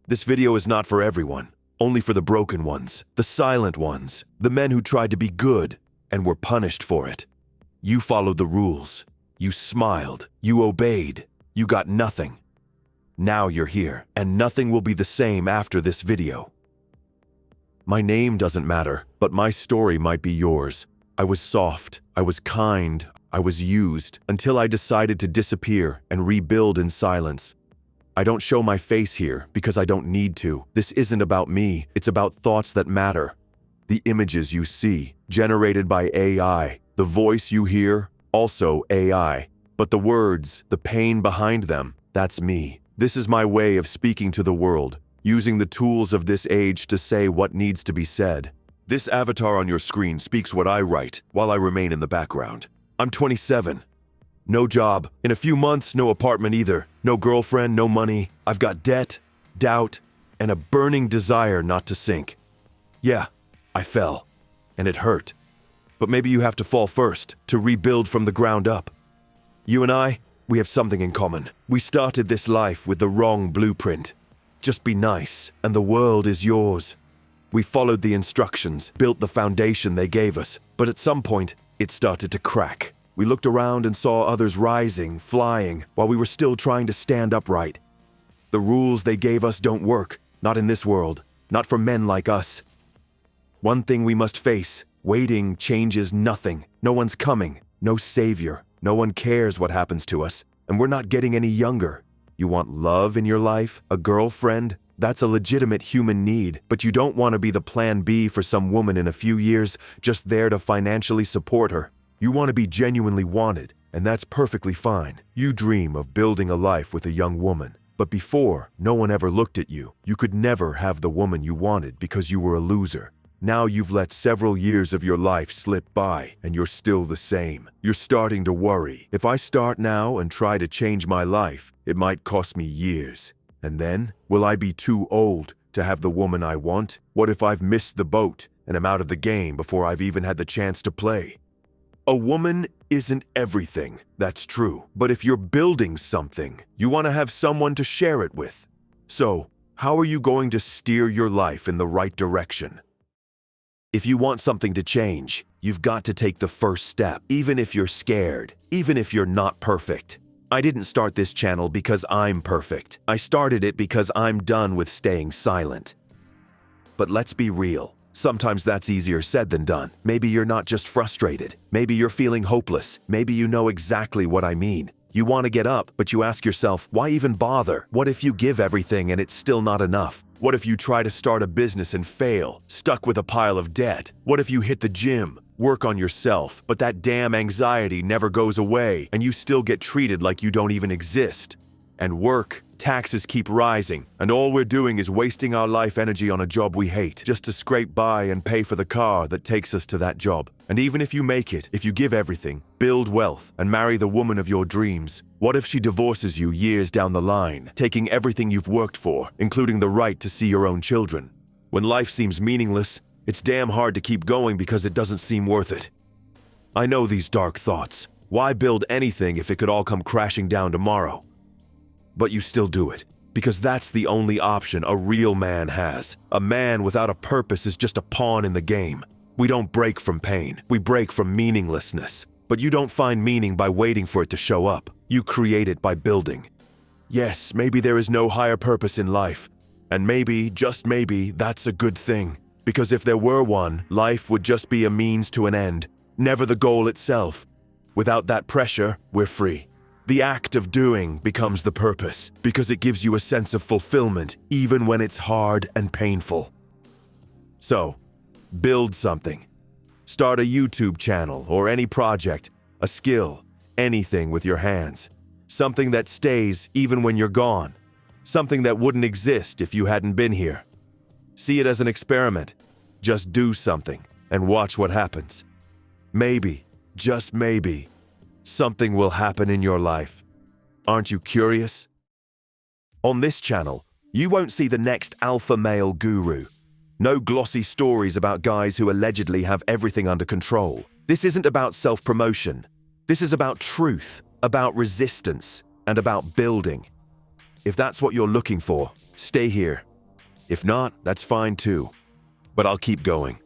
This video is not for everyone, only for the broken ones, the silent ones, the men who tried to be good and were punished for it. You followed the rules. You smiled. You obeyed. You got nothing. Now you're here, and nothing will be the same after this video. My name doesn't matter, but my story might be yours. I was soft. I was kind. I was used until I decided to disappear and rebuild in silence. I don't show my face here because I don't need to. This isn't about me. It's about thoughts that matter. The images you see, generated by AI. The voice you hear, also AI. But the words, the pain behind them, that's me. This is my way of speaking to the world, using the tools of this age to say what needs to be said. This avatar on your screen speaks what I write while I remain in the background. I'm 27. No job. In a few months, no apartment either. No girlfriend, no money. I've got debt, doubt, and a burning desire not to sink. Yeah, I fell, and it hurt. But maybe you have to fall first to rebuild from the ground up. You and I, we have something in common. We started this life with the wrong blueprint. Just be nice, and the world is yours. We followed the instructions, built the foundation they gave us, but at some point, it started to crack. We looked around and saw others rising, flying, while we were still trying to stand upright. The rules they gave us don't work, not in this world, not for men like us. One thing we must face, waiting changes nothing. No one's coming, no savior, no one cares what happens to us, and we're not getting any younger. You want love in your life, a girlfriend? That's a legitimate human need, but you don't want to be the plan B for some woman in a few years, just there to financially support her. You want to be genuinely wanted, and that's perfectly fine. You dream of building a life with a young woman, but before, no one ever looked at you. You could never have the woman you wanted because you were a loser. Now you've let several years of your life slip by, and you're still the same. You're starting to worry. If I start now and try to change my life, it might cost me years. And then, will I be too old to have the woman I want? What if I've missed the boat and am out of the game before I've even had the chance to play? A woman isn't everything, that's true. But if you're building something, you want to have someone to share it with. So, how are you going to steer your life in the right direction? If you want something to change, you've got to take the first step, even if you're scared, even if you're not perfect. I didn't start this channel because I'm perfect. I started it because I'm done with staying silent. But let's be real. Sometimes that's easier said than done. Maybe you're not just frustrated. Maybe you're feeling hopeless. Maybe you know exactly what I mean. You want to get up, but you ask yourself, why even bother? What if you give everything and it's still not enough? What if you try to start a business and fail, stuck with a pile of debt? What if you hit the gym, work on yourself, but that damn anxiety never goes away and you still get treated like you don't even exist? And work, taxes keep rising, and all we're doing is wasting our life energy on a job we hate, just to scrape by and pay for the car that takes us to that job. And even if you make it, if you give everything, build wealth, and marry the woman of your dreams, what if she divorces you years down the line, taking everything you've worked for, including the right to see your own children? When life seems meaningless, it's damn hard to keep going because it doesn't seem worth it. I know these dark thoughts. Why build anything if it could all come crashing down tomorrow? But you still do it, because that's the only option a real man has. A man without a purpose is just a pawn in the game. We don't break from pain, we break from meaninglessness. But you don't find meaning by waiting for it to show up. You create it by building. Yes, maybe there is no higher purpose in life. And maybe, just maybe, that's a good thing. Because if there were one, life would just be a means to an end, never the goal itself. Without that pressure, we're free. The act of doing becomes the purpose, because it gives you a sense of fulfillment, even when it's hard and painful. So, build something. Start a YouTube channel or any project, a skill, anything with your hands. Something that stays even when you're gone. Something that wouldn't exist if you hadn't been here. See it as an experiment. Just do something and watch what happens. Maybe, just maybe, something will happen in your life. Aren't you curious? On this channel, you won't see the next alpha male guru. No glossy stories about guys who allegedly have everything under control. This isn't about self-promotion. This is about truth, about resistance, and about building. If that's what you're looking for, stay here. If not, that's fine too. But I'll keep going.